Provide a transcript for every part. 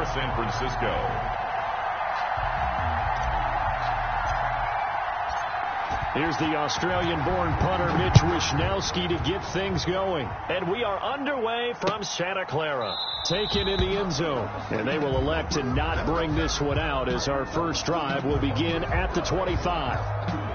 for San Francisco. Here's the Australian-born punter Mitch Wishnowsky to get things going. And we are underway from Santa Clara. Taken in the end zone. And they will elect to not bring this one out as our first drive will begin at the 25.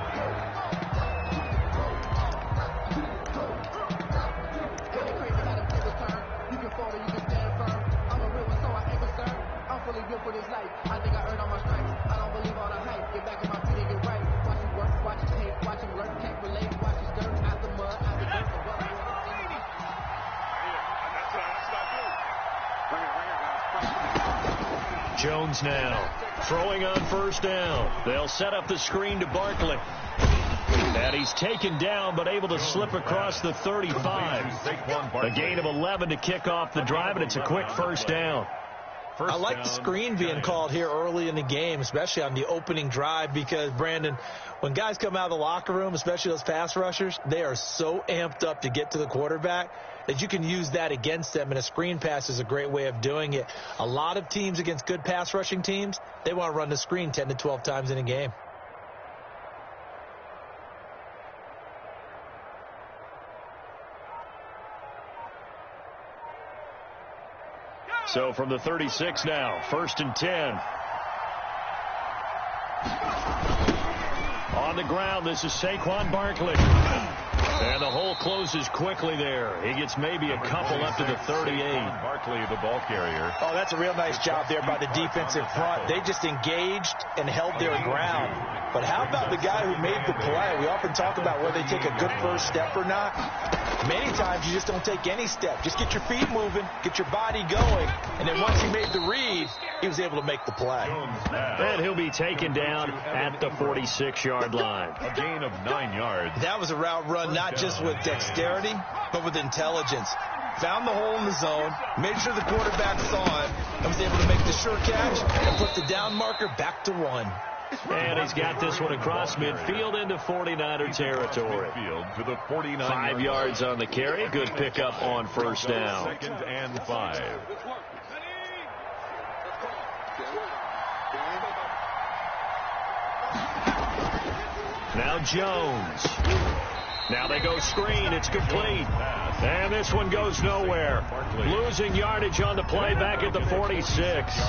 Jones now throwing on first down. They'll set up the screen to Barkley. And he's taken down but able to slip across the 35. A gain of 11 to kick off the drive, and it's a quick first down. I like the screen being called here early in the game, especially on the opening drive, because, Brandon, when guys come out of the locker room, especially those pass rushers, they are so amped up to get to the quarterback that you can use that against them, and a screen pass is a great way of doing it. A lot of teams against good pass rushing teams, they want to run the screen 10 to 12 times in a game. So from the 36 now, 1st and 10. On the ground, this is Saquon Barkley. And the hole closes quickly there. He gets maybe a couple up to the 38. Barkley, the ball carrier. Oh, that's a real nice job there by the defensive front. They just engaged and held their ground. But how about the guy who made the play? We often talk about whether they take a good first step or not. Many times you just don't take any step. Just get your feet moving, get your body going, and then once he made the read, he was able to make the play. And he'll be taken down at the 46-yard line. A gain of 9 yards. That was a route run not just with dexterity, but with intelligence. Found the hole in the zone, made sure the quarterback saw it, and was able to make the sure catch and put the down marker back to 1. And he's got this one across midfield into 49er territory. To the 49. 5 yards on the carry. Good pickup on first down. 2nd and 5. Now Jones. Now they go screen. It's complete. And this one goes nowhere. Losing yardage on the play back at the 46.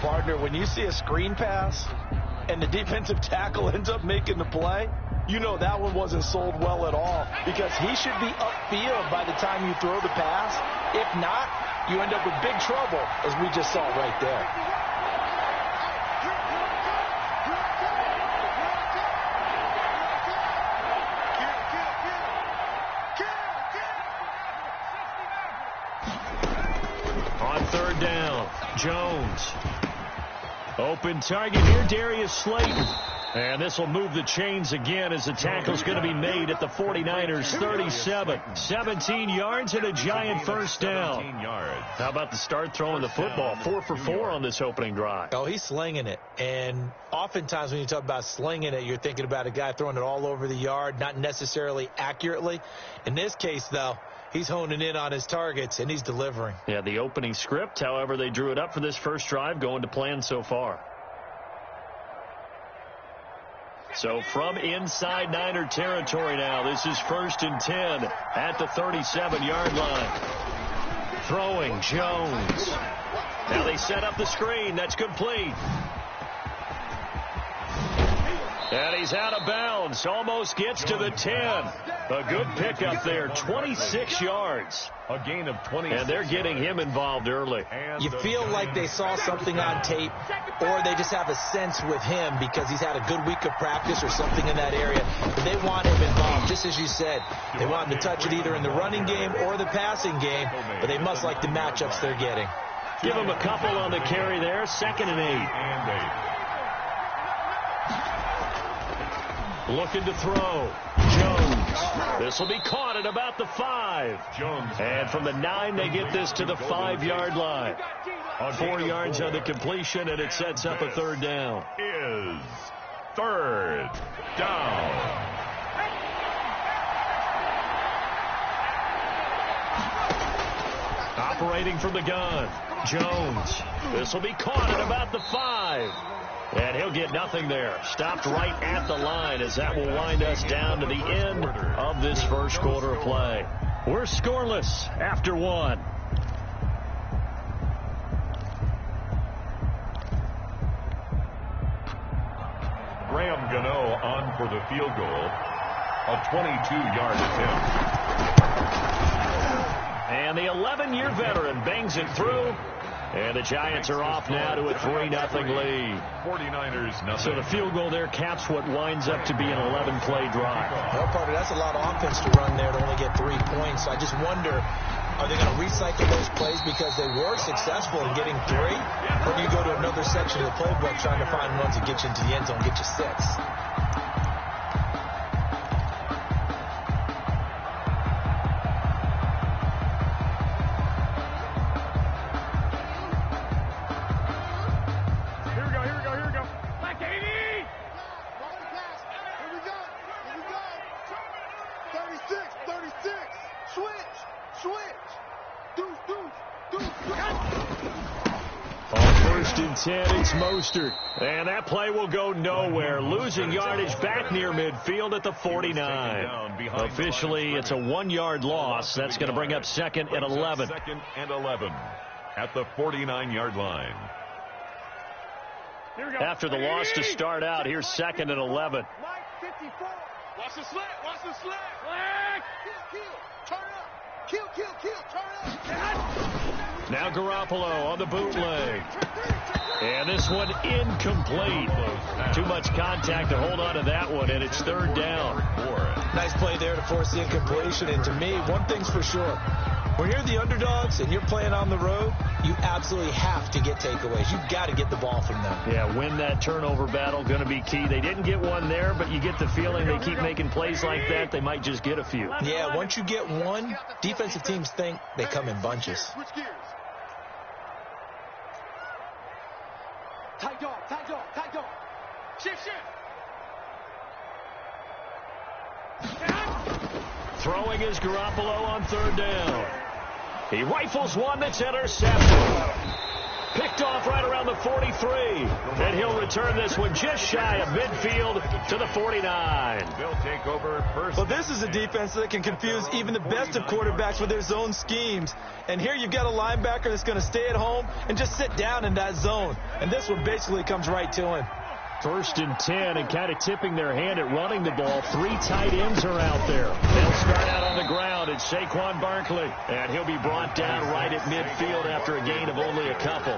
Partner, when you see a screen pass and the defensive tackle ends up making the play, you know that one wasn't sold well at all, because he should be upfield by the time you throw the pass. If not, you end up with big trouble, as we just saw right there. On 3rd down, Jones. Open target here, Darius Slayton. And this will move the chains again as the tackle's going to be made at the 49ers 37. 17 yards and a giant first down. How about the start throwing the football? 4 for 4 on this opening drive. Oh, he's slinging it. And oftentimes when you talk about slinging it, you're thinking about a guy throwing it all over the yard, not necessarily accurately. In this case, though, he's honing in on his targets, and he's delivering. Yeah, the opening script, however, they drew it up for this first drive, going to plan so far. So from inside Niner territory now, this is 1st and 10 at the 37-yard line. Throwing, Jones. Now they set up the screen. That's complete. And he's out of bounds. Almost gets to the 10. A good pickup there. 26 yards. A gain of 20. And they're getting him involved early. You feel like they saw something on tape, or they just have a sense with him because he's had a good week of practice or something in that area. But they want him involved, just as you said. They want him to touch it either in the running game or the passing game, but they must like the matchups they're getting. Give him a couple on the carry there. 2nd and 8. Looking to throw. Jones. This will be caught at about the 5. Jones. And from the 9, they get this to the 5-yard line. 4 yards on the completion, and it sets up a 3rd down. Is 3rd down. operating from the gun. Jones. This will be caught at about the 5. And he'll get nothing there. Stopped right at the line as that will wind us down to the end of this first quarter of play. We're scoreless after 1. Graham Gano on for the field goal. A 22-yard attempt. And the 11-year veteran bangs it through. And the Giants are off now to a 3-0 lead. 49ers nothing. So the field goal there caps what winds up to be an 11-play drive. Well, Parker, that's a lot of offense to run there to only get 3 points. So I just wonder, are they going to recycle those plays because they were successful in getting 3? Or do you go to another section of the playbook trying to find ones that get you into the end zone, get you 6? It's Mostert. And that play will go nowhere. Losing yardage back near midfield at the 49. Officially, it's a 1-yard loss. That's going to bring up 2nd and 11. 2nd and 11 at the 49-yard line. After the loss to start out, here's 2nd and 11. Watch the slant. Watch the slant. Turn up. Kill. Turn up. Now Garoppolo on the bootleg. And this one incomplete. Too much contact to hold on to that one, and it's 3rd down. Nice play there to force the incompletion. And to me, one thing's for sure. When you're the underdogs and you're playing on the road, you absolutely have to get takeaways. You've got to get the ball from them. Yeah, win that turnover battle, going to be key. They didn't get one there, but you get the feeling they keep making plays like that, they might just get a few. Yeah, once you get one, defensive teams think they come in bunches. Switch gears. Tight dog. Shift. Throwing is Garoppolo on 3rd down. He rifles one that's intercepted. Picked off right around the 43. And he'll return this one just shy of midfield to the 49. They'll take over first. Well, this is a defense that can confuse even the best of quarterbacks with their zone schemes. And here you've got a linebacker that's going to stay at home and just sit down in that zone. And this one basically comes right to him. 1st and 10, and kind of tipping their hand at running the ball. 3 tight ends are out there. They'll start out on the ground. It's Saquon Barkley, and he'll be brought down right at midfield after a gain of only a couple.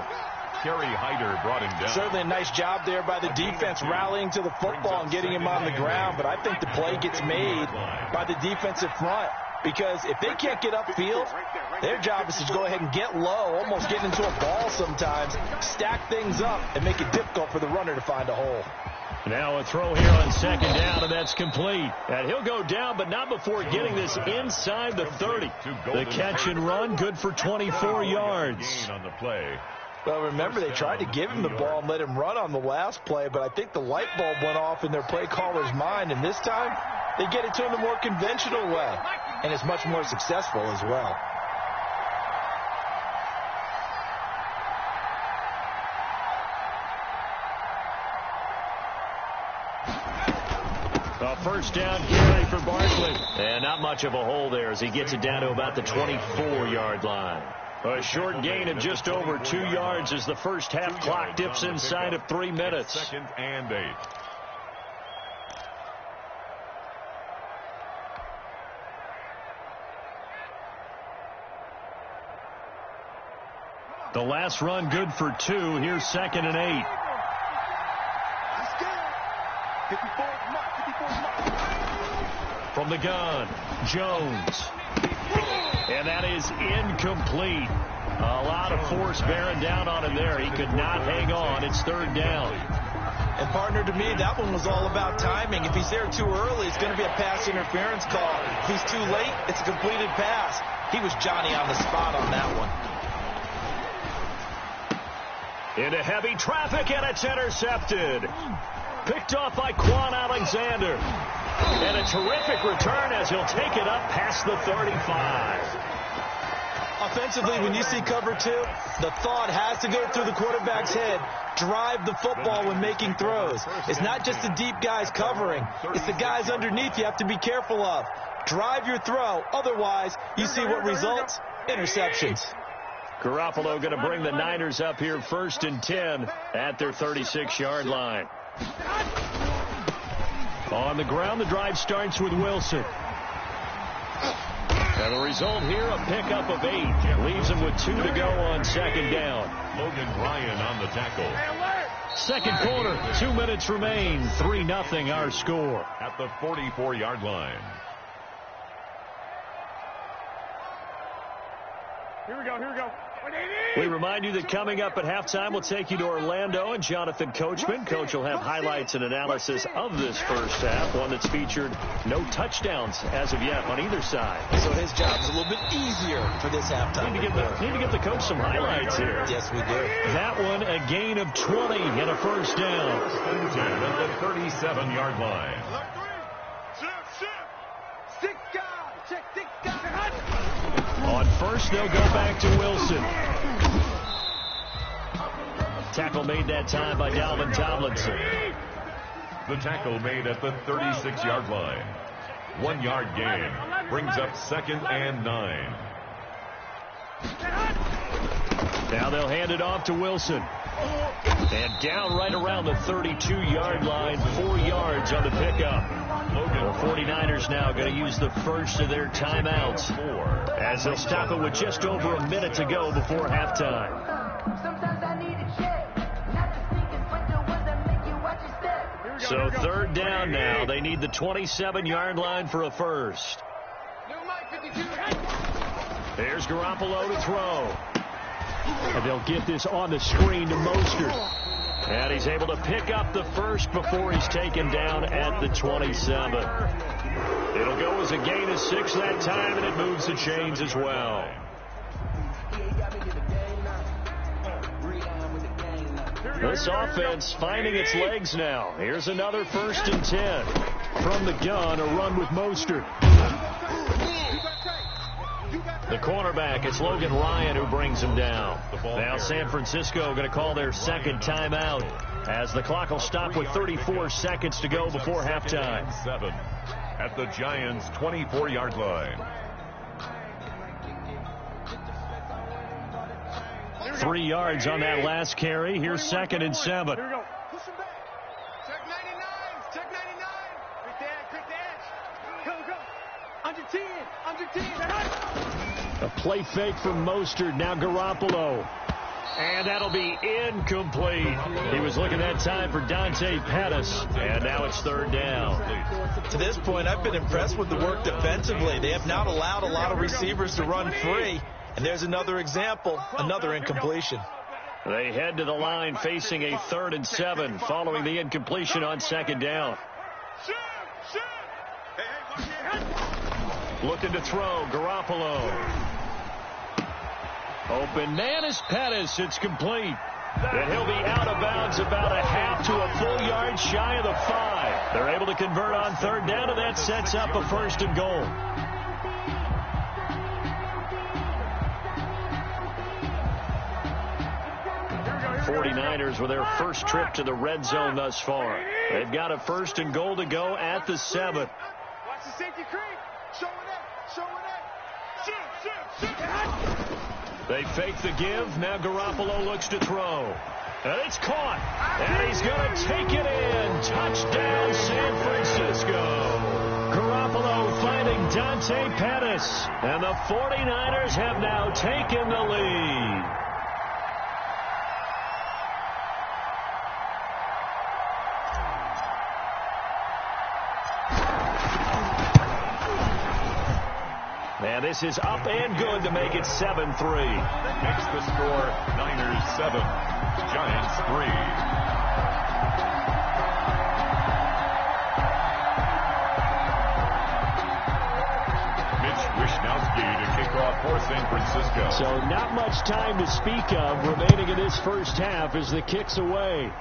Kerry Hyder brought him down. Certainly a nice job there by the defense rallying to the football and getting him on the ground. But I think the play gets made by the defensive front. Because if they can't get upfield, their job is to go ahead and get low, almost get into a ball sometimes, stack things up, and make it difficult for the runner to find a hole. Now a throw here on 2nd down, and that's complete. And he'll go down, but not before getting this inside the 30. The catch and run, good for 24 yards. On the play. Well, remember, they tried to give him the ball and let him run on the last play, but I think the light bulb went off in their play caller's mind, and this time they get it to him the more conventional way, and it's much more successful as well. A 1st down carry for Barkley. And not much of a hole there as he gets it down to about the 24-yard line. A short gain of just over 2 yards as the first half clock dips inside of 3 minutes. 2nd and 8. The last run good for 2. Here's 2nd and 8. From the gun, Jones. And that is incomplete. A lot of force bearing down on him there. He could not hang on. It's 3rd down. And, partner, to me, that one was all about timing. If he's there too early, it's going to be a pass interference call. If he's too late, it's a completed pass. He was Johnny on the spot on that one. Into heavy traffic, and it's intercepted. Picked off by Quan Alexander. And a terrific return as he'll take it up past the 35. Offensively, when you see cover two, the thought has to go through the quarterback's head. Drive the football when making throws. It's not just the deep guys covering. It's the guys underneath you have to be careful of. Drive your throw. Otherwise, you see what results? Interceptions. Garoppolo going to bring the Niners up here 1st and 10 at their 36-yard line. On the ground, the drive starts with Wilson. And the result here, a pickup of 8. Leaves him with 2 to go on 2nd down. Logan Ryan on the tackle. Second quarter, 2 minutes remain. 3-0 our score. At the 44-yard line. Here we go. We remind you that coming up at halftime, we'll take you to Orlando and Jonathan Coachman. Coach will have highlights and analysis of this first half, one that's featured no touchdowns as of yet on either side. So his job's a little bit easier for this halftime. Need to give the coach some highlights here. Yes, we do. That one, a gain of 20 and a first down. 10 at the 37-yard line. Six guys. Check 6 guys. On first, they'll go back to Wilson. Tackle made that time by Dalvin Tomlinson. The tackle made at the 36-yard line. 1-yard gain brings up 2nd and 9. Now they'll hand it off to Wilson. And down right around the 32-yard line, 4 yards on the pickup. The 49ers now going to use the first of their timeouts as they'll stop it with just over a minute to go before halftime. So 3rd down now. They need the 27-yard line for a first. There's Garoppolo to throw. And they'll get this on the screen to Mostert. And he's able to pick up the first before he's taken down at the 27. It'll go as a gain of 6 that time, and it moves the chains as well. This offense finding its legs now. Here's another 1st and 10. From the gun, a run with Mostert. The cornerback, it's Logan Ryan who brings him down. Now San Francisco going to call their 2nd timeout as the clock will stop with 34 seconds to go before halftime. 7 at the Giants' 24-yard line. 3 yards on that last carry. Here's 2nd and 7. Here we go. Push him back. Check 99. Check 99. Quick the edge. Go. Under 10. A play fake from Mostert. Now Garoppolo. And that'll be incomplete. He was looking that time for Dante Pettis. And now it's 3rd down. To this point, I've been impressed with the work defensively. They have not allowed a lot of receivers to run free. And there's another example, another incompletion. They head to the line facing a 3rd and 7 following the incompletion on 2nd down. Looking to throw, Garoppolo. Open man is Pettis. It's complete. And he'll be out of bounds about a half to a full yard shy of the 5. They're able to convert on 3rd down, and that sets up a 1st and goal. The 49ers with their first trip to the red zone thus far. They've got a 1st and goal to go at the 7. Watch the safety creep. Showing it. Shoot. They fake the give. Now Garoppolo looks to throw. And it's caught. And he's going to take it in. Touchdown, San Francisco. Garoppolo finding Dante Pettis. And the 49ers have now taken the lead. And this is up and good to make it 7-3. Makes the score Niners 7, Giants 3. Mitch Wishnowsky to kick off for San Francisco. So not much time to speak of remaining in this first half as the kick's away.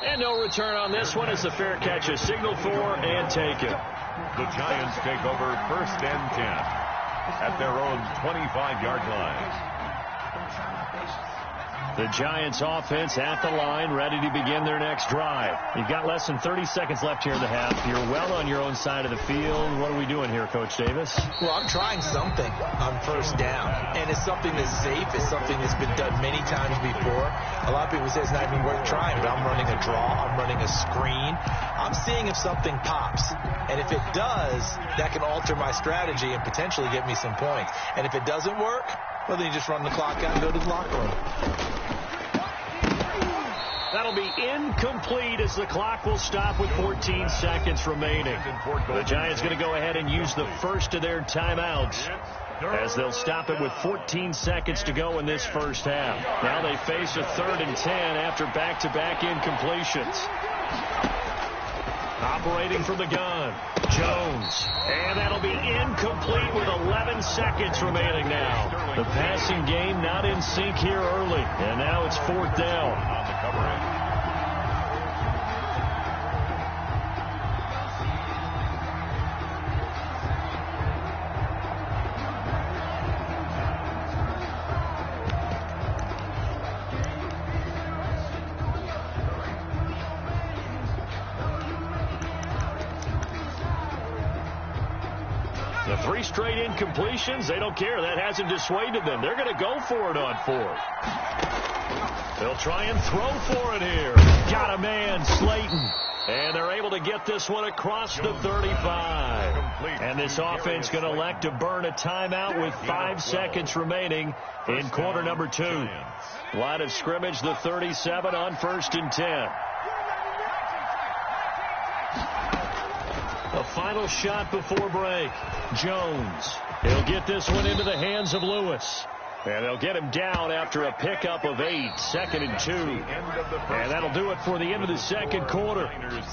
And no return on this one as the fair catch is signaled for and taken. The Giants take over 1st and 10. at their own 25-yard line. The Giants offense at the line, ready to begin their next drive. You've got less than 30 seconds left here in the half. You're well on your own side of the field. What are we doing here, Coach Davis? Well, I'm trying something on first down, and it's something that's safe. It's something that's been done many times before. A lot of people say it's not even worth trying, but I'm running a draw. I'm running a screen. I'm seeing if something pops, and if it does, that can alter my strategy and potentially get me some points. And if it doesn't work, well, then you just run the clock out and go to the locker room. That'll be incomplete as the clock will stop with 14 seconds remaining. The Giants going to go ahead and use the first of their timeouts as they'll stop it with 14 seconds to go in this first half. Now they face a 3rd and 10 after back-to-back incompletions. Operating from the gun, Jones. And that'll be incomplete with 11 seconds remaining now. The passing game not in sync here early. And now it's 4th down. On the coverage. The 3 straight incompletions, they don't care. That hasn't dissuaded them. They're going to go for it on 4th. They'll try and throw for it here. Got a man, Slayton. And they're able to get this one across the 35. And this offense going to elect to burn a timeout with 5 seconds remaining in quarter number 2. Line of scrimmage, the 37 on 1st and 10. A final shot before break. Jones. He'll get this one into the hands of Lewis. And they'll get him down after a pickup of 8, 2nd and 2. And that'll do it for the end of the second quarter.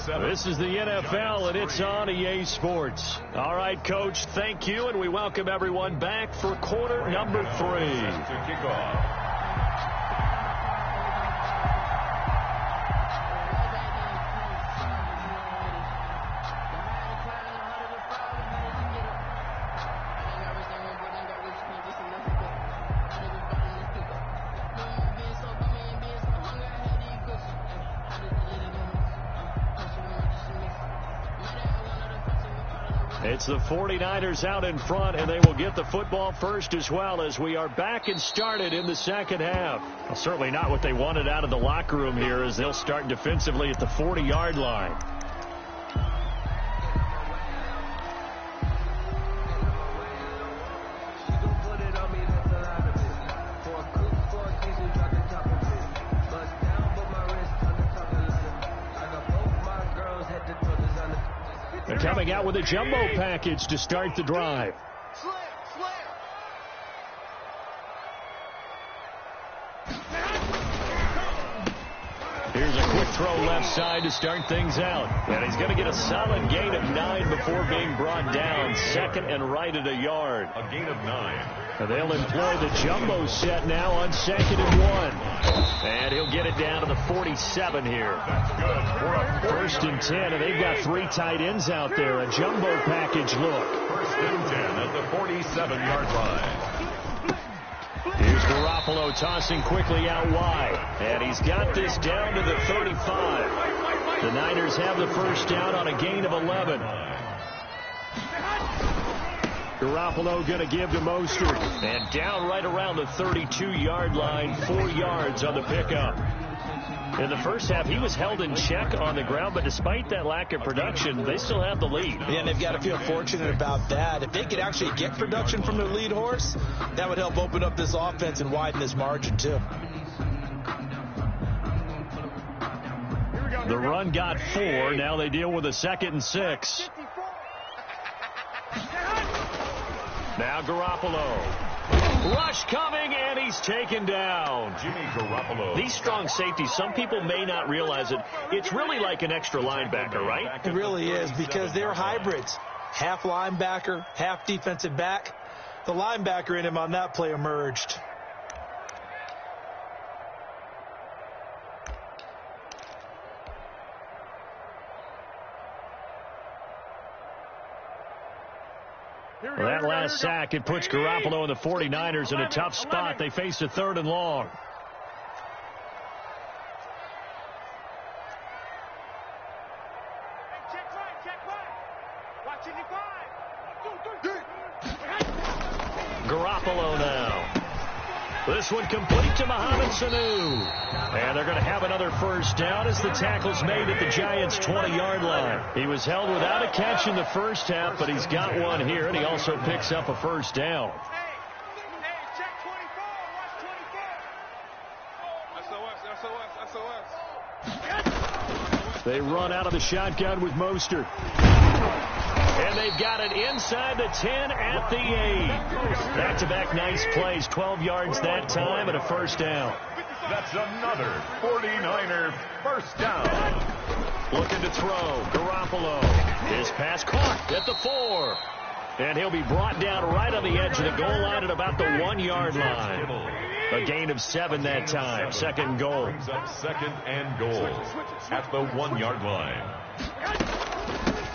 This is the NFL, and it's on EA Sports. All right, Coach, thank you, and we welcome everyone back for quarter number 3. To kick off. It's the 49ers out in front, and they will get the football first as well as we are back and started in the second half. Well, certainly not what they wanted out of the locker room here as they'll start defensively at the 40-yard line. They're coming out with a jumbo package to start the drive. Here's a quick throw left side to start things out. And he's going to get a solid gain of 9 before being brought down. 2nd and right at a yard. A gain of 9. And they'll employ the jumbo set now on 2nd and 1. And he'll get it down to the 47 here. That's good for a 1st and 10, and they've got 3 tight ends out there. A jumbo package look. 1st and 10 at the 47-yard line. Here's Garoppolo tossing quickly out wide. And he's got this down to the 35. The Niners have the first down on a gain of 11. Garoppolo going to give to Mostert. And down right around the 32-yard line, 4 yards on the pickup. In the first half, he was held in check on the ground, but despite that lack of production, they still have the lead. Yeah, and they've got to feel fortunate about that. If they could actually get production from their lead horse, that would help open up this offense and widen this margin, too. The run got 4. Now they deal with a 2nd and 6. Now Garoppolo. Rush coming, and he's taken down. Jimmy Garoppolo. These strong safeties, some people may not realize it. It's really like an extra linebacker, right? It really is, because they're hybrids. Half linebacker, half defensive back. The linebacker in him on that play emerged. Well, that last sack, it puts Garoppolo and the 49ers in a tough spot. They face a 3rd and long. Garoppolo now. This one complete to Mohamed Sanu. And they're going to have another first down as the tackle's made at the Giants' 20-yard line. He was held without a catch in the first half, but he's got one here, and he also picks up a first down. Check 24. Watch 24. SOS. They run out of the shotgun with Mostert. And they've got it inside the 10 at the 8. Back-to-back nice plays. 12 yards that time and a first down. That's another 49er first down. Looking to throw. Garoppolo. His pass caught at the 4. And he'll be brought down right on the edge of the goal line at about the 1-yard line. A gain of 7 that time. Second goal. Brings up 2nd and goal at the 1-yard line.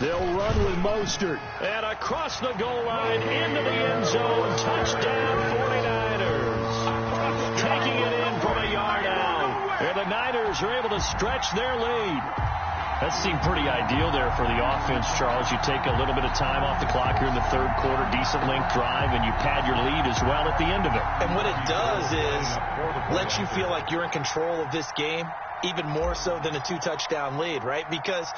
They'll run with Mostert. And across the goal line into the end zone. Touchdown 49ers. Taking it in from a yard out. And the Niners are able to stretch their lead. That seemed pretty ideal there for the offense, Charles. You take a little bit of time off the clock here in the 3rd quarter, decent length drive, and you pad your lead as well at the end of it. And what it does is lets you feel like you're in control of this game, even more so than a 2-touchdown lead, right? Because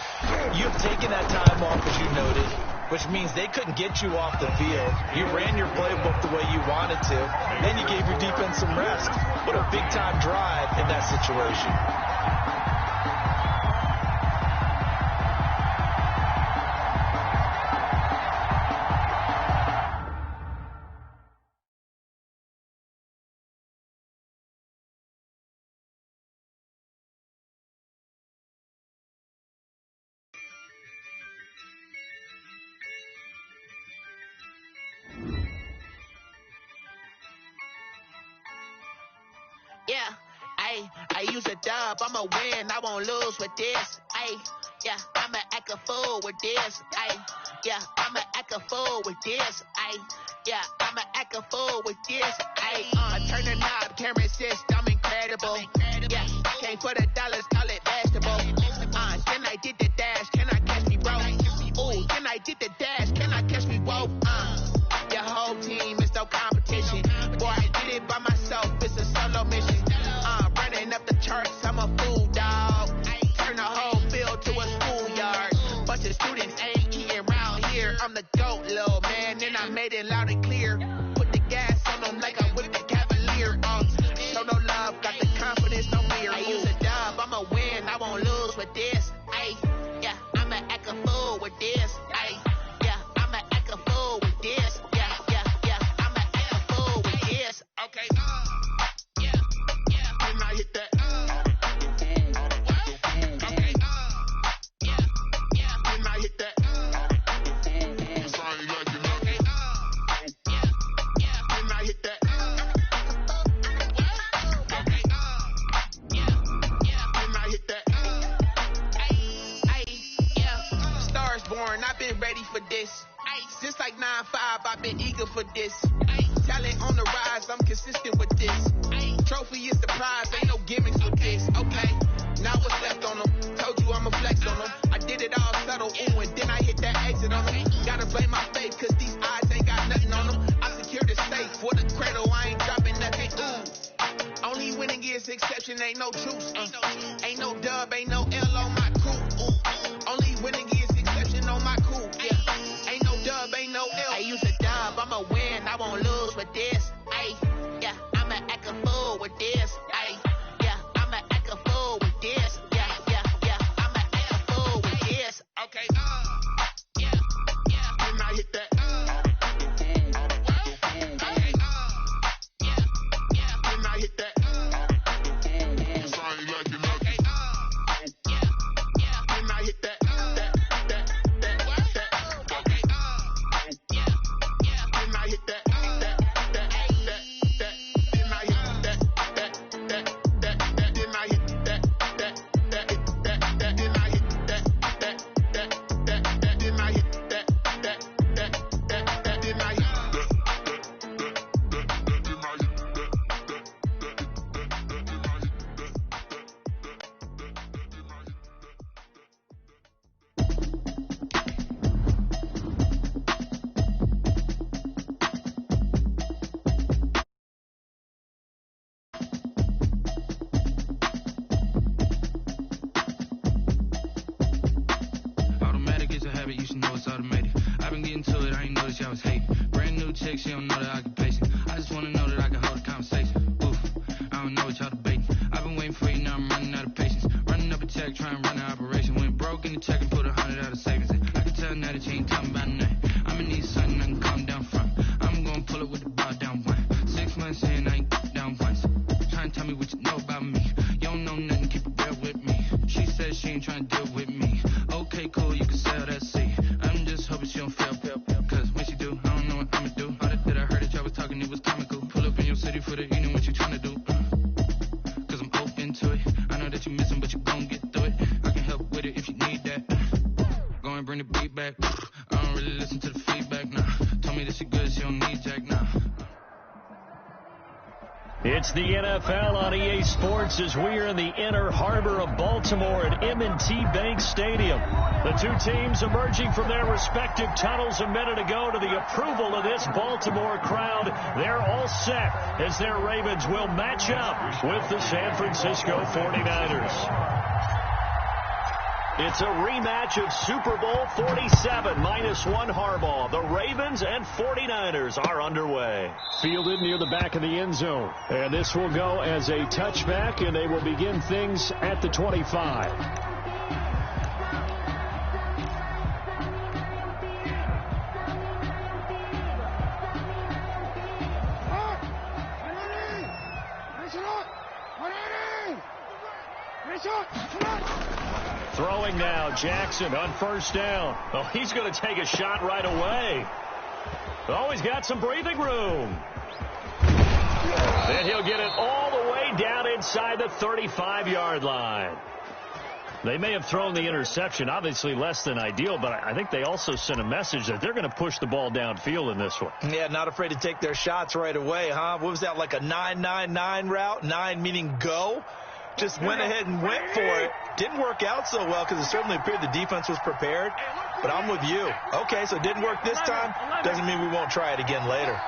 you've taken that time off, as you noted, which means they couldn't get you off the field. You ran your playbook the way you wanted to. Then you gave your defense some rest. What a big-time drive in that situation. Yeah, I use a dub, I'ma win, I won't lose with this. Yeah, I'ma act a fool with this. Yeah, I'ma act a fool with this. Yeah, I'ma act a fool with this. Turn the knob, camera assist, I'm incredible. Yeah, came for the dollars, call it basketball. Then I did the dash, can I catch me, bro? Ooh, then I did the dash, can I catch me, whoa? Your whole team is no competition. Boy, I did it by myself, it's a solo mission. Running up the charts, I'm a fool, dog. Turn the whole field to a schoolyard. Bunch of students ain't eating around here. I'm the GOAT, little man, and I made it loud and clear. Put the gas on them like I whipped the Cavalier. Show no love, got the confidence, no fear. I use a dub, I'ma win, I won't lose with this. Yeah, I'ma act a fool with this. Yeah, I'ma act a fool with this. Yeah, I'ma act a fool with this. Okay. When I hit that. Okay. When I hit that. Cause I ain't like it nothing. When I hit that. Okay. When I hit that. Stars born, I've been ready for this. Since like 9-5, I've been eager for this. Talent on the rise, I'm consistent with this. Trophy is the prize, ain't no gimmicks with this. Okay, now what's left on them? Told you I'ma flex on them. I did it all subtle, ooh, and then I hit that exit on them. Gotta blame my fate, cause these eyes ain't got nothing on them. I secured the safe for the cradle, I ain't dropping nothing, ooh. Only winning is exception, ain't no truce. Ain't no dub, ain't no L on my crew, ooh. Only winning is exception on my crew, yeah. Ain't no dub, ain't no L. I use a dub, I'ma win, I won't lose with this. Yeah, I'ma act a fool with this. Yeah, I'ma act a fool with this. Yeah, I'ma act a fool with this. Okay. When I hit that. Okay. When I hit that. Cause I ain't like it nothing. chick, she don't know the occupation. I just wanna know that I can hold a conversation. Oof, I don't know what y'all debating. I've been waiting for you, now I'm running out of patience. Running up a check, trying to run an operation. Went broke in the check and put 100 out of savings in. I can tell now that you ain't talking about nothing. I'ma need something I can calm down from. I'm gonna pull it with the bar down one. 6 months in, I ain't down once. Trying to tell me what you know about me. You don't know nothing, keep it real with me. She said she ain't trying to deal with me. Okay, cool, you can sell that seat. I'm just hoping she don't fail. Cause when she do, I don't know what I'ma do. All that I heard that y'all was talking, it was comical. Pull up in your city for the evening, what you trying to do? Cause I'm open to it. I know that you missing, but you gon' get through it. I can help with it if you need that. Go and bring the beat back. I don't really listen to the feedback, nah. Told me that she good, she don't need Jack, nah. It's the NFL on EA Sports as we are in the inner harbor of Baltimore at M&T Bank Stadium. The two teams emerging from their respective tunnels a minute ago to the approval of this Baltimore crowd. They're all set as their Ravens will match up with the San Francisco 49ers. It's a rematch of Super Bowl 47, -1 Harbaugh. The Ravens and 49ers are underway. Fielded near the back of the end zone. And this will go as a touchback, and they will begin things at the 25. Throwing now, Jackson on first down. Oh, he's going to take a shot right away. Oh, he's got some breathing room. And he'll get it all the way down inside the 35-yard line. They may have thrown the interception, obviously less than ideal, but I think they also sent a message that they're going to push the ball downfield in this one. Yeah, not afraid to take their shots right away, huh? What was that, like a 9-9-9 route? 9 meaning go? Just went ahead and went for it. Didn't work out so well because it certainly appeared the defense was prepared. But I'm with you. Okay, so it didn't work this time. Doesn't mean we won't try it again later.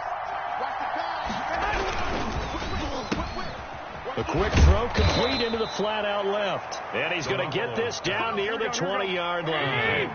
A quick throw complete into the flat out left. And he's going to get this down near the 20-yard line.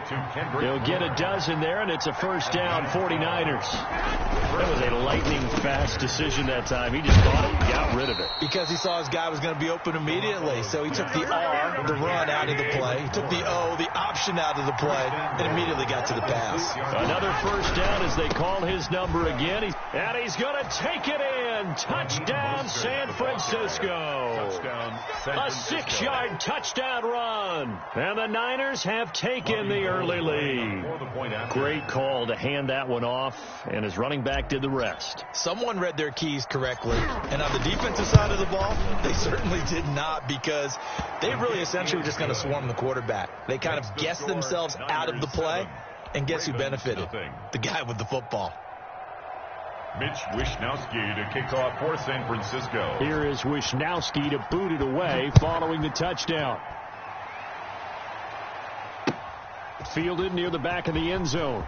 He'll get a dozen there, and it's a first down, 49ers. That was a lightning-fast decision that time. He just caught it and got rid of it. Because he saw his guy was going to be open immediately. So he took the R, the run, out of the play. He took the O, the option, out of the play, and immediately got to the pass. Another first down as they call his number again. And he's going to take it in. Touchdown, San Francisco. A 6-yard touchdown run. And the Niners have taken the early lead. Great call to hand that one off, and his running back did the rest. Someone read their keys correctly. And on the defensive side of the ball, they certainly did not, because they really essentially were just going to swarm the quarterback. They kind of guessed themselves out of the play, and guess who benefited? The guy with the football. Mitch Wishnowsky to kick off for San Francisco. Here is Wishnowsky to boot it away following the touchdown. Fielded near the back of the end zone.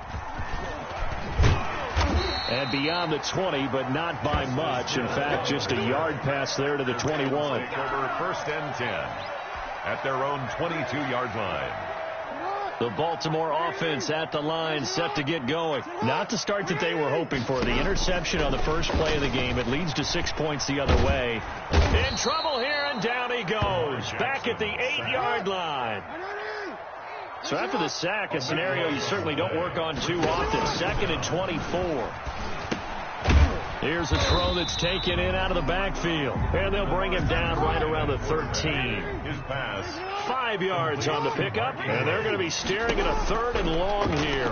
And beyond the 20, but not by much. In fact, just a yard pass there to the 21. Over first and 10 at their own 22-yard line. The Baltimore offense at the line, set to get going. Not the start that they were hoping for. The interception on the first play of the game. It leads to 6 points the other way. In trouble here, and down he goes. Back at the 8-yard line. So after the sack, a scenario you certainly don't work on too often. 2nd and 24. Here's a throw that's taken in out of the backfield. And they'll bring him down right around the 13. His pass. 5 yards on the pickup. And they're going to be staring at a 3rd and long here.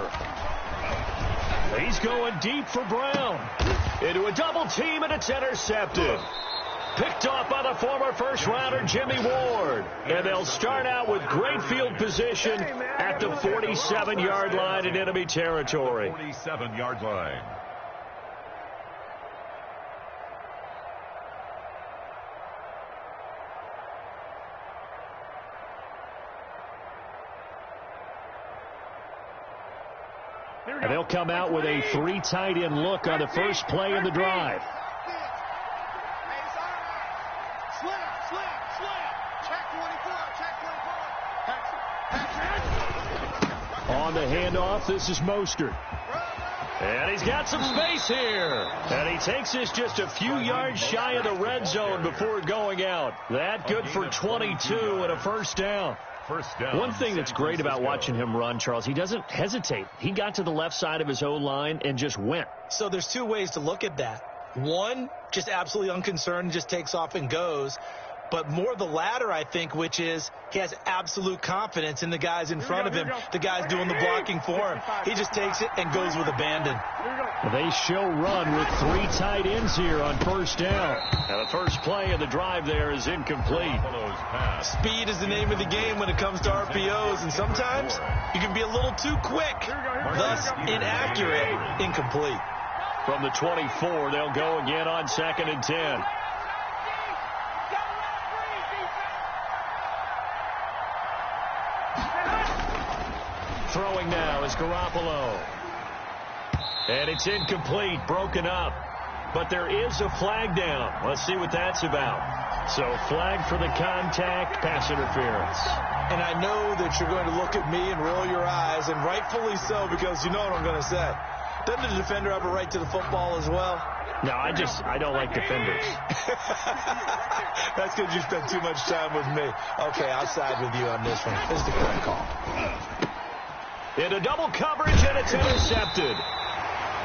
He's going deep for Brown. Into a double team, and it's intercepted. Picked off by the former first-rounder Jimmy Ward. And they'll start out with great field position at the 47-yard line in enemy territory. 47-yard line. And they'll come out with a 3 tight end look on the first play in the drive. On the handoff, this is Mostert. And he's got some space here. And he takes this just a few yards shy of the red zone before going out. That good for 22 and a first down. One thing that's great about watching him run, Charles, he doesn't hesitate. He got to the left side of his O-line and just went. So there's two ways to look at that. One, just absolutely unconcerned, just takes off and goes. But more the latter, I think, which is he has absolute confidence in the guys in front of him, the guys doing the blocking for him. He just takes it and goes with abandon. They show run with 3 tight ends here on first down. And the first play of the drive there is incomplete. Speed is the name of the game when it comes to RPOs, and sometimes you can be a little too quick, thus inaccurate, incomplete. From the 24, they'll go again on 2nd and 10. Throwing now is Garoppolo. And it's incomplete, broken up. But there is a flag down. Let's see what that's about. So flag for the contact, pass interference. And I know that you're going to look at me and roll your eyes, and rightfully so, because you know what I'm going to say. Doesn't the defender have a right to the football as well? No, I don't like defenders. That's because you spent too much time with me. Okay, I'll side with you on this one. This is the correct call. Into double coverage, and it's intercepted.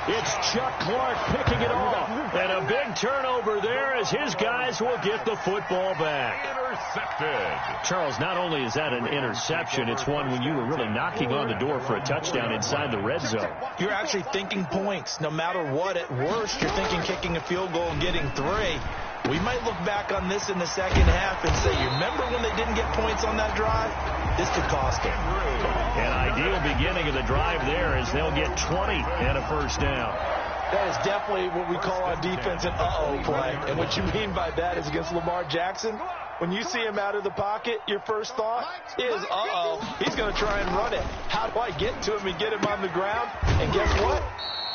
It's Chuck Clark picking it off. And a big turnover there as his guys will get the football back. Intercepted. Charles, not only is that an interception, it's one when you were really knocking on the door for a touchdown inside the red zone. You're actually thinking points. No matter what, at worst, you're thinking kicking a field goal and getting 3. We might look back on this in the second half and say, you remember when they didn't get points on that drive? This could cost them. An ideal beginning of the drive there as they'll get 20 and a first down. That is definitely what we call on defense an uh-oh play. And what you mean by that is against Lamar Jackson, when you see him out of the pocket, your first thought is, uh-oh, he's going to try and run it. How do I get to him and get him on the ground? And guess what?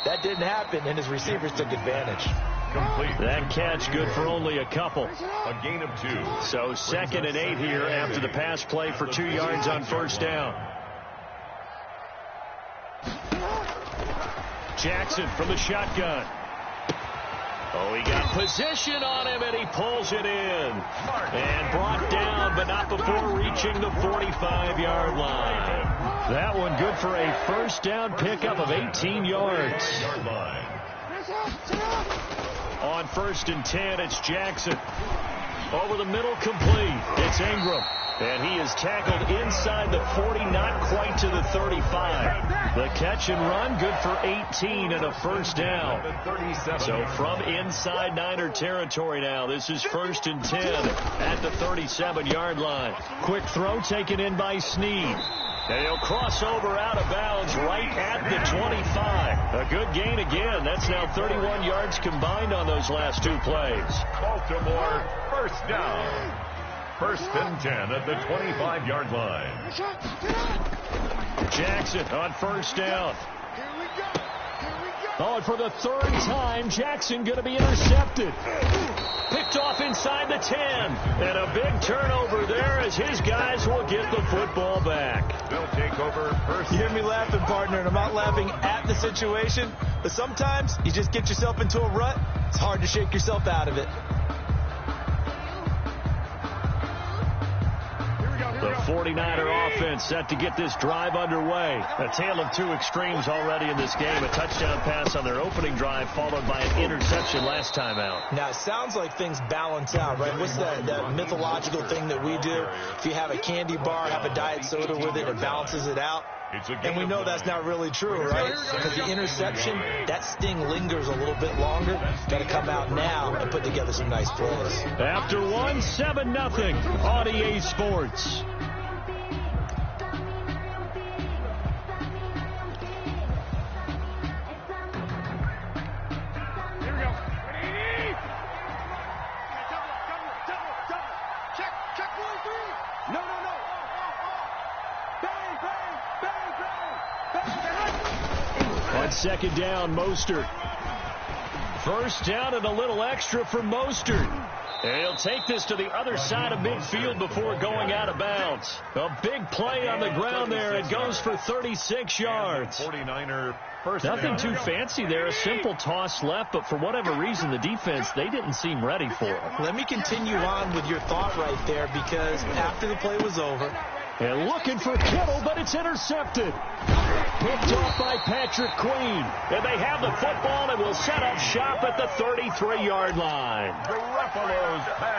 That didn't happen, and his receivers took advantage. Complete. That catch good for only a couple. A gain of 2. So 2nd and 8 here after the pass play for 2 yards on first down. Jackson from the shotgun. Oh, he got position on him, and he pulls it in. And brought down, but not before reaching the 45-yard line. That one good for a first down pickup of 18 yards. On 1st and 10, it's Jackson. Over the middle, complete. It's Ingram. And he is tackled inside the 40, not quite to the 35. The catch and run, good for 18 and a first down. So from inside Niner territory now, this is 1st and 10 at the 37-yard line. Quick throw taken in by Snead. And he'll cross over out of bounds right at the 25. A good gain again. That's now 31 yards combined on those last 2 plays. Baltimore, first down. 1st and 10 at the 25-yard line. Jackson on first down. Oh, and for the 3rd time, Jackson going to be intercepted. Picked off inside the 10. And a big turnover there as his guys will get the football back. They'll take over first. You hear me laughing, partner, and I'm not laughing at the situation, but sometimes you just get yourself into a rut. It's hard to shake yourself out of it. The 49er offense set to get this drive underway. A tale of 2 extremes already in this game. A touchdown pass on their opening drive followed by an interception last time out. Now, it sounds like things balance out, right? What's that mythological thing that we do? If you have a candy bar, have a diet soda with it, it balances it out. And we know that's not really true, right? Because the interception, that sting lingers a little bit longer. Got to come out now and put together some nice plays. After 1, 7-0 on EA Sports. On 2nd down, Mostert First down and a little extra for Mostert. And he'll take this to the other side of midfield before going out of bounds. A big play on the ground there. It goes for 36 yards. 49er first Nothing down. too fancy there. A simple toss left, but for whatever reason, the defense, they didn't seem ready for it. Let me continue on with your thought right there, because after the play was over, and looking for Kittle, but it's intercepted. Picked off by Patrick Queen. And they have the football and will set up shop at the 33-yard line.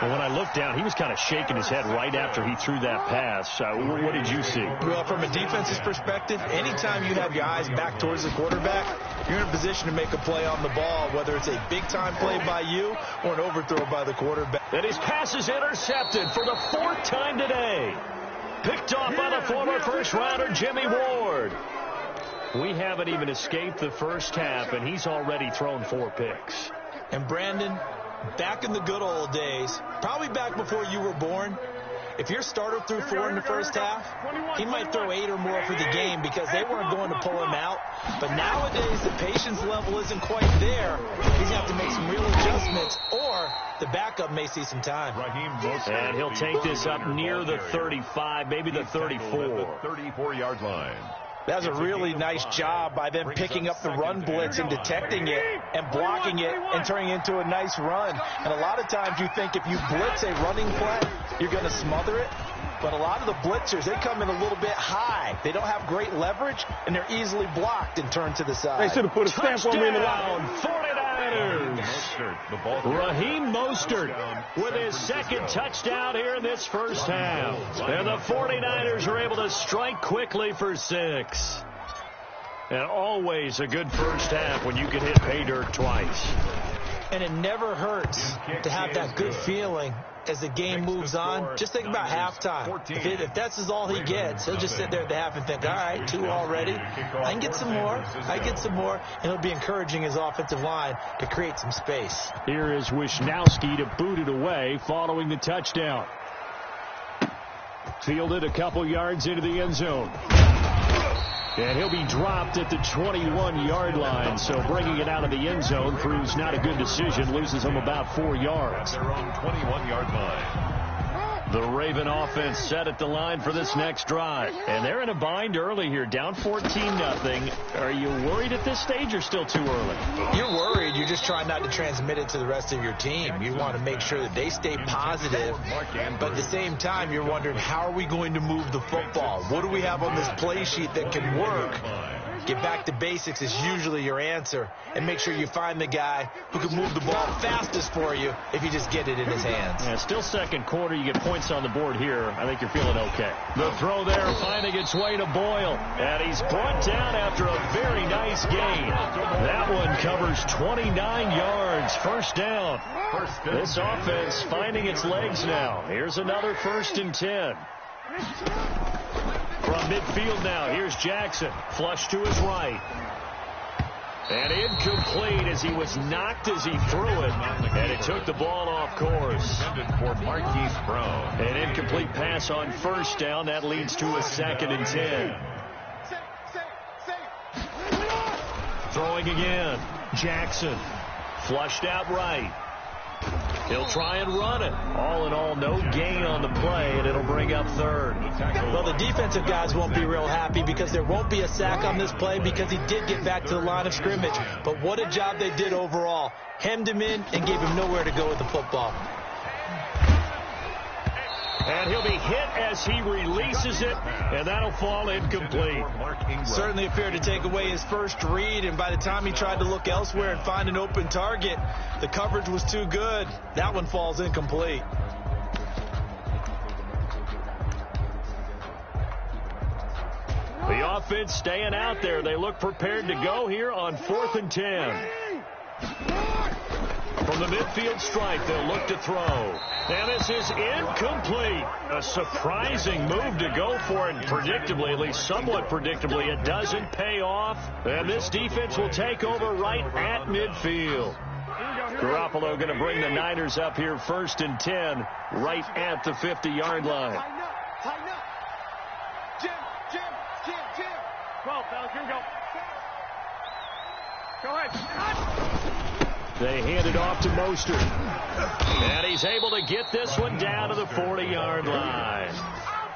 And when I looked down, he was kind of shaking his head right after he threw that pass. What did you see? Well, from a defense's perspective, anytime you have your eyes back towards the quarterback, you're in a position to make a play on the ball, whether it's a big-time play by you or an overthrow by the quarterback. And his pass is intercepted for the 4th time today. Picked off by the former first-rounder, Jimmy Ward. We haven't even escaped the first half, and he's already thrown 4 picks. And Brandon, back in the good old days, probably back before you were born, if your starter threw 4 in the first half, he might throw 8 or more for the game because they weren't going to pull him out. But nowadays, the patience level isn't quite there. He's going to have to make some real adjustments, or the backup may see some time. And he'll take this up near the 35, maybe the 34. 34-yard line. That's a really nice job by them picking up the run blitz and detecting it and blocking it and turning it into a nice run. And a lot of times you think if you blitz a running play, you're going to smother it. But a lot of the blitzers, they come in a little bit high. They don't have great leverage, and they're easily blocked and turned to the side. They should have put a stamp on me in the line. 49ers. Raheem Mostert with his 2nd touchdown here in this first half. And the 49ers are able to strike quickly for 6. And always a good first half when you can hit pay dirt twice. And it never hurts to have that good feeling as the game moves on. Just think about halftime. If that's all he gets, he'll just sit there at the half and think, all right, 2 already. I can get some more. And he'll be encouraging his offensive line to create some space. Here is Wisnowski to boot it away following the touchdown. Fielded a couple yards into the end zone. And he'll be dropped at the 21-yard line, so bringing it out of the end zone proves not a good decision, loses him about 4 yards. Their own 21-yard line. The Raven offense set at the line for this next drive. And they're in a bind early here, down 14-0. Are you worried at this stage or still too early? You're worried. You're just trying not to transmit it to the rest of your team. You want to make sure that they stay positive. But at the same time, you're wondering, how are we going to move the football? What do we have on this play sheet that can work? Get back to basics is usually your answer. And make sure you find the guy who can move the ball fastest for you if you just get it in his hands. Yeah, still second quarter. You get points on the board here. I think you're feeling okay. The throw there finding its way to Boyle. And he's brought down after a very nice gain. That one covers 29 yards. First down. This offense finding its legs now. Here's another 1st and 10. From midfield now, here's Jackson. Flush to his right. And incomplete as he was knocked as he threw it. And it took the ball off course. For Marquise Brown. An incomplete pass on 1st down. That leads to a 2nd and 10. Throwing again. Jackson. Flushed out right. He'll try and run it. All in all, no gain on the play, and it'll bring up 3rd. Well, the defensive guys won't be real happy because there won't be a sack on this play because he did get back to the line of scrimmage. But what a job they did overall. Hemmed him in and gave him nowhere to go with the football. And he'll be hit as he releases it, and that'll fall incomplete. Certainly appeared to take away his first read, and by the time he tried to look elsewhere and find an open target, the coverage was too good. That one falls incomplete. The offense staying out there. They look prepared to go here on 4th and 10. From the midfield stripe, they'll look to throw. And this is incomplete. A surprising move to go for it. Predictably, at least somewhat predictably, it doesn't pay off. And this defense will take over right at midfield. Garoppolo going to bring the Niners up here 1st and 10, right at the 50-yard line. Tighten up. Jim. 12, fellas, here we go. Go ahead. They hand it off to Mostert. And he's able to get this one down to the 40-yard line.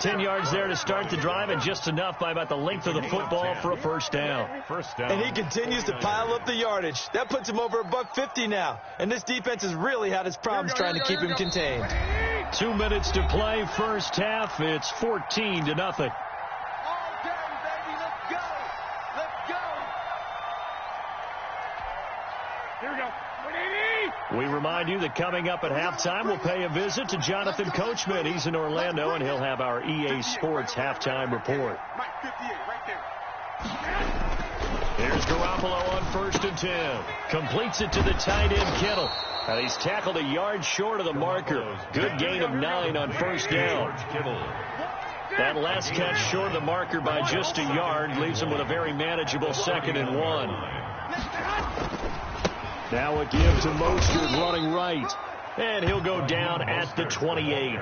10 yards there to start the drive, and just enough by about the length of the football for a first down. And he continues to pile up the yardage. That puts him over $150 now. And this defense has really had its problems trying to keep him contained. 2 minutes to play, first half. It's 14-0. Here we go. We remind you that coming up at halftime, we'll pay a visit to Jonathan Coachman. He's in Orlando, and he'll have our EA Sports halftime report. Mike 58, right there. Here's Garoppolo on 1st and 10. Completes it to the tight end, Kittle. And he's tackled a yard short of the marker. Good gain of 9 on first down. That last catch short of the marker by just a yard leaves him with a very manageable 2nd and 1. Now a give to Mostert running right. And he'll go down at the 28.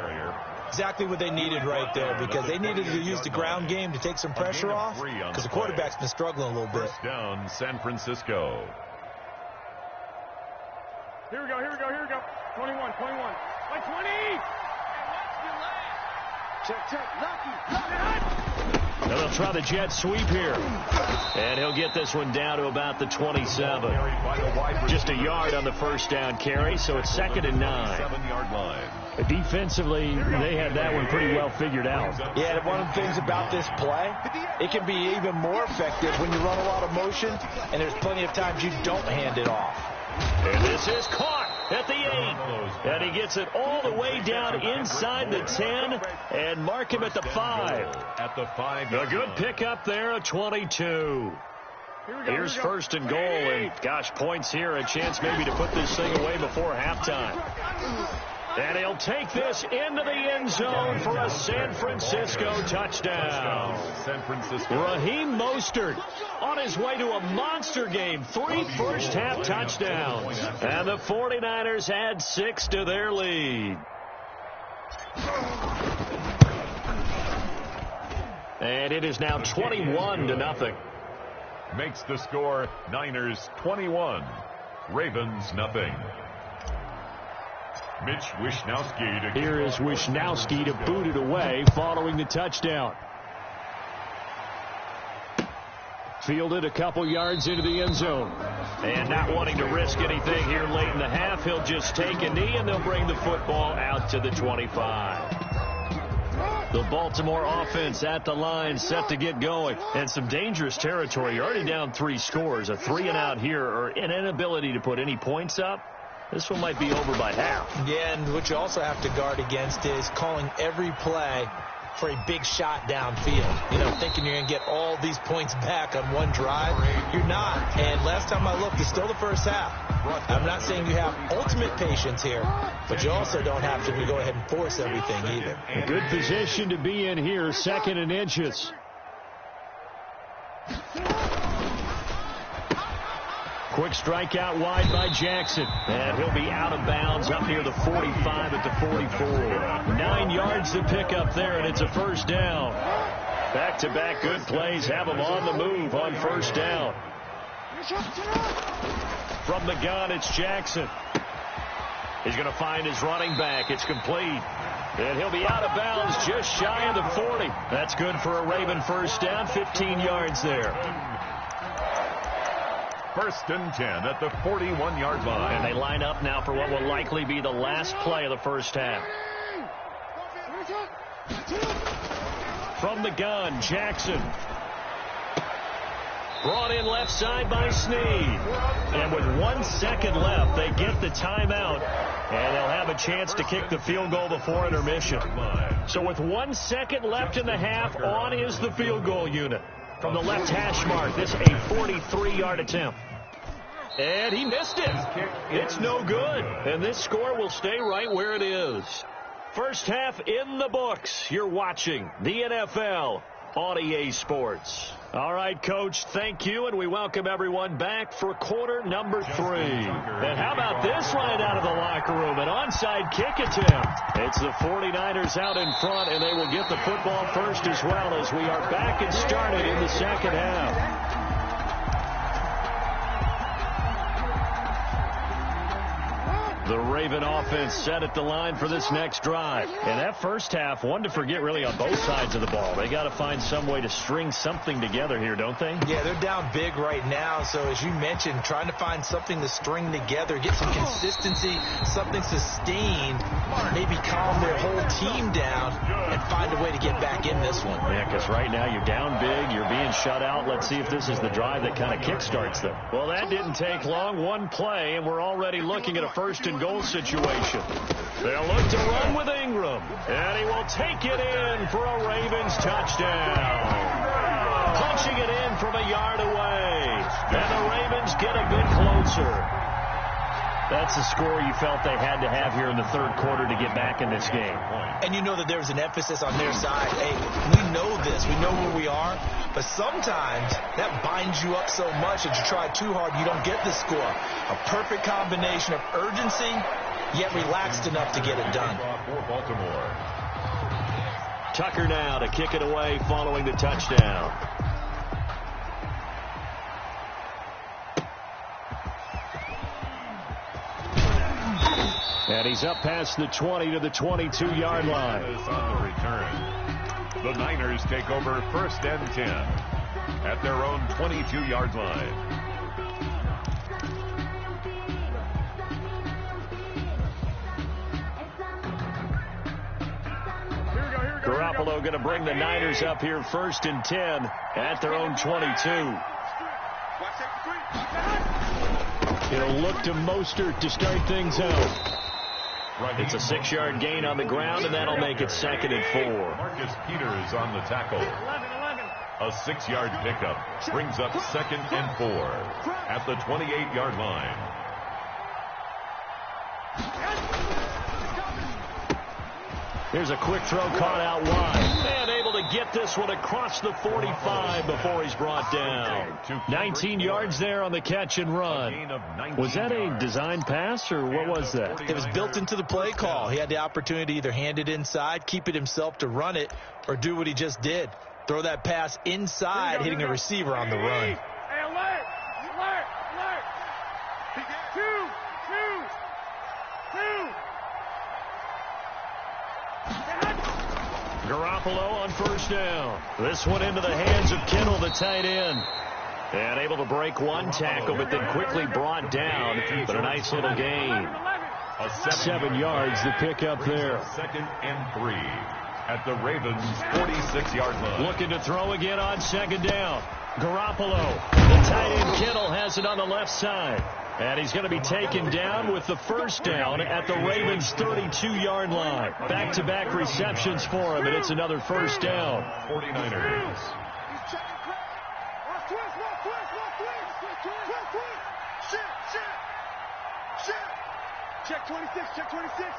Exactly what they needed right there, because they needed to use the ground game to take some pressure off, because the quarterback's been struggling a little bit. First down, San Francisco. Here we go. 21. Like 20. Check. Lucky. And they'll try the jet sweep here. And he'll get this one down to about the 27. Just a yard on the first down carry, so it's 2nd and 9. 7-yard line. Defensively, they had that one pretty well figured out. Yeah, one of the things about this play, it can be even more effective when you run a lot of motion, and there's plenty of times you don't hand it off. And this is caught at the 8. And he gets it all the way down inside the 10 and mark him at the 5. At the 5. A good pickup there, a 22. Here's 1st and goal, and gosh, points here, a chance maybe to put this thing away before halftime. And he'll take this into the end zone for a San Francisco touchdown. San Francisco. Raheem Mostert on his way to a monster game. 3 first-half touchdowns. And the 49ers add 6 to their lead. And it is now 21-0. Makes the score Niners 21, Ravens nothing. Mitch Wishnowsky to Here is Wishnowsky to boot it away following the touchdown. Fielded a couple yards into the end zone. And not wanting to risk anything here late in the half, he'll just take a knee and they'll bring the football out to the 25. The Baltimore offense at the line, set to get going. And some dangerous territory. You're already down 3 scores. A 3-and-out here, or an inability to put any points up. This one might be over by half. Yeah, and what you also have to guard against is calling every play for a big shot downfield. You know, thinking you're going to get all these points back on one drive. You're not. And last time I looked, it's still the first half. I'm not saying you have ultimate patience here, but you also don't have to go ahead and force everything either. A good position to be in here, 2nd and inches. Quick strike out wide by Jackson. And he'll be out of bounds up near the 45 at the 44. 9 yards to pick up there, and it's a first down. Back-to-back good plays have him on the move on first down. From the gun, it's Jackson. He's going to find his running back. It's complete. And he'll be out of bounds just shy of the 40. That's good for a Raven first down, 15 yards there. 1st and 10 at the 41-yard line. And they line up now for what will likely be the last play of the first half. From the gun, Jackson. Brought in left side by Snead. And with 1 second left, they get the timeout. And they'll have a chance to kick the field goal before intermission. So with 1 second left in the half, on is the field goal unit. From the left hash mark, this a 43-yard attempt. And he missed it. It's no good. And this score will stay right where it is. First half in the books. You're watching the NFL on EA Sports. All right, Coach, thank you, and we welcome everyone back for quarter number 3. And how about this right out of the locker room? An onside kick attempt. It's the 49ers out in front, and they will get the football first as well as we are back and started in the second half. Raven offense set at the line for this next drive. And that first half, one to forget really on both sides of the ball. They got to find some way to string something together here, don't they? Yeah, they're down big right now. So as you mentioned, trying to find something to string together, get some consistency, something sustained, maybe calm their whole team down and find a way to get back in this one. Yeah, because right now you're down big, you're being shut out. Let's see if this is the drive that kind of kickstarts them. Well, that didn't take long. One play, and we're already looking at a first-and-goal situation. They'll look to run with Ingram, and he will take it in for a Ravens touchdown. Punching it in from a yard away, and the Ravens get a bit closer. That's the score you felt they had to have here in the third quarter to get back in this game. And you know that there was an emphasis on their side. Hey, we know this. We know where we are. But sometimes that binds you up so much that you try too hard, you don't get the score. A perfect combination of urgency, yet relaxed enough to get it done. Tucker now to kick it away following the touchdown. And he's up past the 20 to the 22-yard line. On the return. The Niners take over 1st and 10 at their own 22-yard line. Garoppolo going to bring the Niners up here 1st and 10 at their own 22. He'll look to Mostert to start things out. It's a 6-yard gain on the ground, and that'll make it 2nd and 4. Marcus Peters on the tackle. A 6-yard pickup brings up 2nd and 4 at the 28-yard line. Here's a quick throw caught out wide. And able to get this one across the 45 before he's brought down. 19 yards there on the catch and run. Was that a design pass, or what was that? It was built into the play call. He had the opportunity to either hand it inside, keep it himself to run it, or do what he just did. Throw that pass inside, hitting a receiver on the run. Hey, alert! Two! Garoppolo on 1st down. This one into the hands of Kittle, the tight end. And able to break one tackle, but then quickly brought down. But a nice little gain. 7 yards to pick up there. 2nd and 3 at the Ravens' 46-yard line. Looking to throw again on 2nd down. Garoppolo. The tight end Kittle has it on the left side. And he's going to be taken down with the 1st down at the Ravens' 32-yard line. Back-to-back receptions for him, and it's another 1st down. 49ers. Check 26, check 26.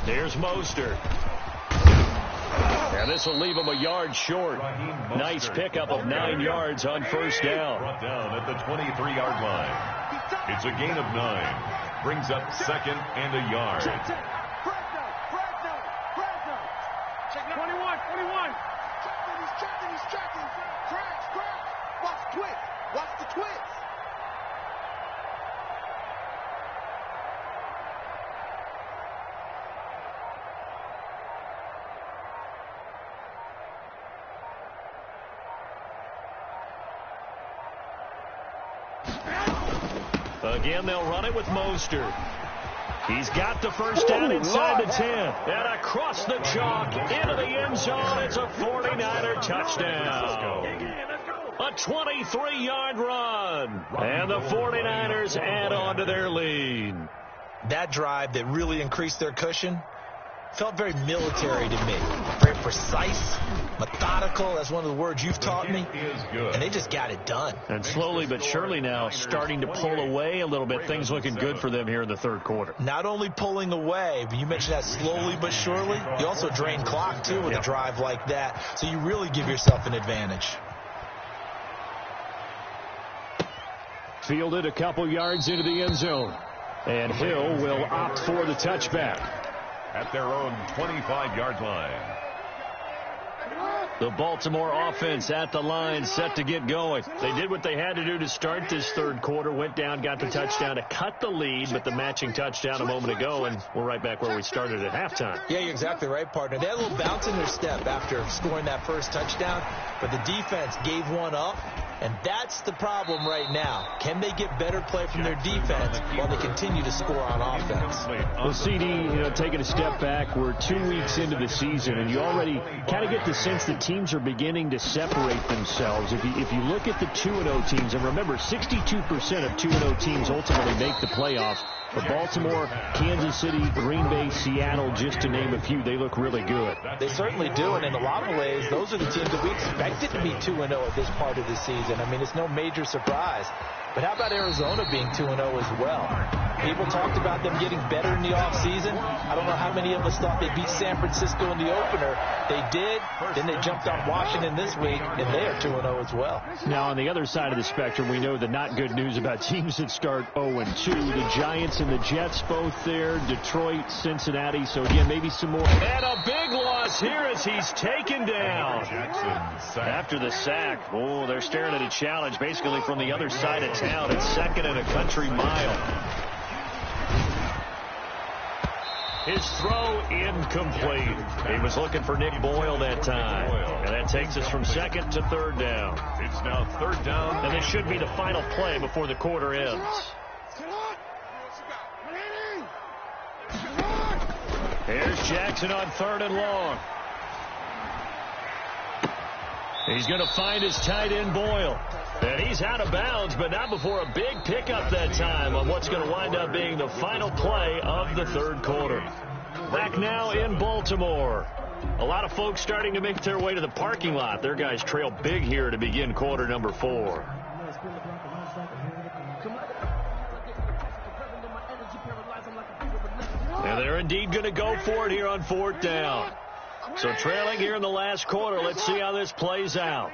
Here's Mostert. And this will leave him a yard short. Nice pickup of 9 yards on 1st down. Brought down at the 23-yard line. It's a gain of 9. Brings up 2nd and a yard. Check 21. He's checking. Cracks. Watch the twist. Again, they'll run it with Mostert. He's got the 1st down inside the 10. And across the chalk into the end zone. It's a 49er touchdown. A 23-yard run. And the 49ers add on to their lead. That drive that really increased their cushion felt very military to me. Very precise, methodical. That's one of the words you've taught me. And they just got it done. And slowly but surely now starting to pull away a little bit. Things looking good for them here in the third quarter. Not only pulling away, but you mentioned that slowly but surely. You also drain clock, too, with a drive like that. So you really give yourself an advantage. Fielded a couple yards into the end zone. And Hill will opt for the touchback. At their own 25-yard line. The Baltimore offense at the line, set to get going. They did what they had to do to start this third quarter, went down, got the touchdown to cut the lead, but the matching touchdown a moment ago, and we're right back where we started at halftime. Yeah, you're exactly right, partner. They had a little bounce in their step after scoring that first touchdown, but the defense gave one up, and that's the problem right now. Can they get better play from their defense while they continue to score on offense? Well, CD, taking a step back, we're 2 weeks into the season, and you already kind of get the sense that teams are beginning to separate themselves. If you look at the 2-0 teams, and remember, 62% of 2-0 teams ultimately make the playoffs. But Baltimore, Kansas City, Green Bay, Seattle, just to name a few, they look really good. They certainly do, and in a lot of ways, those are the teams that we expected to be 2-0 at this part of the season. I mean, it's no major surprise. But how about Arizona being 2-0 as well? People talked about them getting better in the offseason. I don't know how many of us thought they beat San Francisco in the opener. They did. Then they jumped on Washington this week, and they are 2-0 as well. Now, on the other side of the spectrum, we know the not good news about teams that start 0-2. The Giants and the Jets both there. Detroit, Cincinnati. So, again, maybe some more. And a big loss here as he's taken down. After the sack. Oh, they're staring at a challenge basically from the other side of town. It's second and a country mile. His throw incomplete. He was looking for Nick Boyle that time. And that takes us from second to third down. It's now third down. And this should be the final play before the quarter ends. Here's Jackson on third and long. He's going to find his tight end Boyle. And he's out of bounds, but not before a big pickup that time on what's going to wind up being the final play of the third quarter. Back now in Baltimore. A lot of folks starting to make their way to the parking lot. Their guys trail big here to begin quarter number 4. And they're indeed going to go for it here on fourth down. So trailing here in the last quarter. Let's see how this plays out.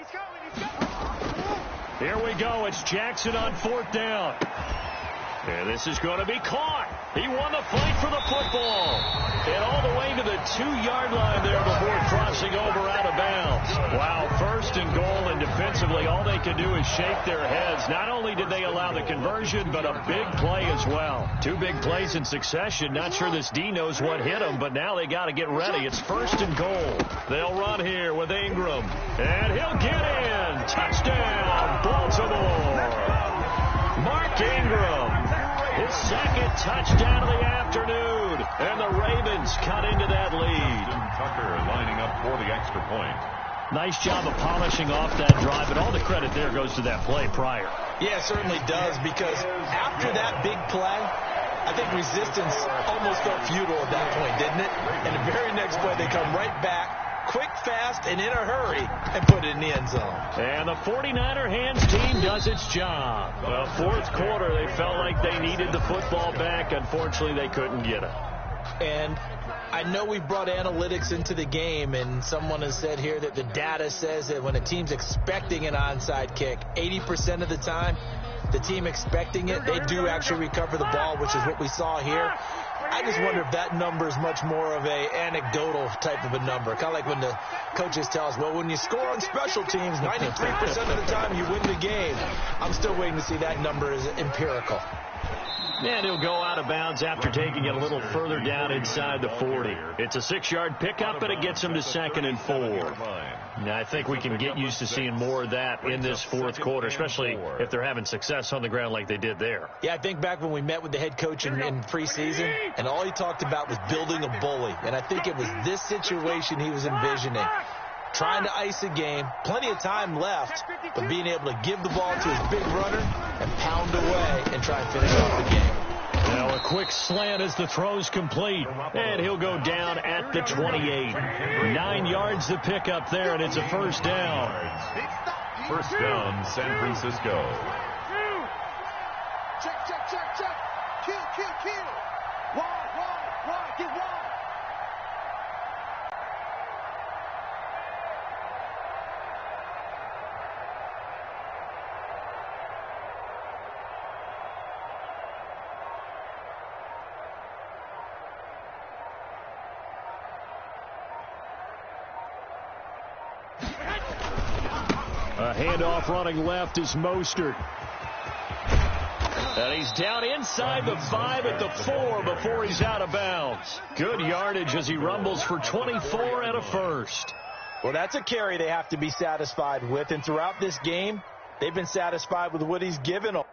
Here we go. It's Jackson on fourth down. And this is going to be caught. He won the fight for the football. And all the way to the 2-yard line there before crossing over out of bounds. Wow, first and goal, and defensively all they can do is shake their heads. Not only did they allow the conversion, but a big play as well. 2 big plays in succession. Not sure this D knows what hit him, but now they got to get ready. It's first and goal. They'll run here with Ingram. And he'll get in. Touchdown, Baltimore. Mark Ingram. His second touchdown of the afternoon. And the Ravens cut into that lead. Tucker lining up for the extra point. Nice job of polishing off that drive, but all the credit there goes to that play prior. Yeah, it certainly does, because after that big play, I think resistance almost felt futile at that point, didn't it? And the very next play, they come right back, quick, fast, and in a hurry, and put it in the end zone. And the 49er hands team does its job. Well, fourth quarter, they felt like they needed the football back. Unfortunately, they couldn't get it. And I know we brought analytics into the game, and someone has said here that the data says that when a team's expecting an onside kick, 80% of the time, the team expecting it, they do actually recover the ball, which is what we saw here. I just wonder if that number is much more of a anecdotal type of a number. Kind of like when the coaches tell us, well, when you score on special teams, 93% of the time you win the game. I'm still waiting to see that number is empirical. And he'll go out of bounds after taking it a little further down inside the 40. It's a 6-yard pickup, and it gets him to second and 4. Now, I think we can get used to seeing more of that in this fourth quarter, especially if they're having success on the ground like they did there. Yeah, I think back when we met with the head coach in preseason, and all he talked about was building a bully. And I think it was this situation he was envisioning. Trying to ice a game, plenty of time left, but being able to give the ball to his big runner and pound away and try and finish off the game. Now a quick slant as the throw's complete, and he'll go down at the 28. 9 yards to pick up there, and it's a first down. First down, San Francisco. Check, check, check, check. Kill. Wide, get wide. A handoff running left is Mostert. And he's down inside the 5 at the 4 before he's out of bounds. Good yardage as he rumbles for 24 and a first. Well, that's a carry they have to be satisfied with. And throughout this game, they've been satisfied with what he's given them.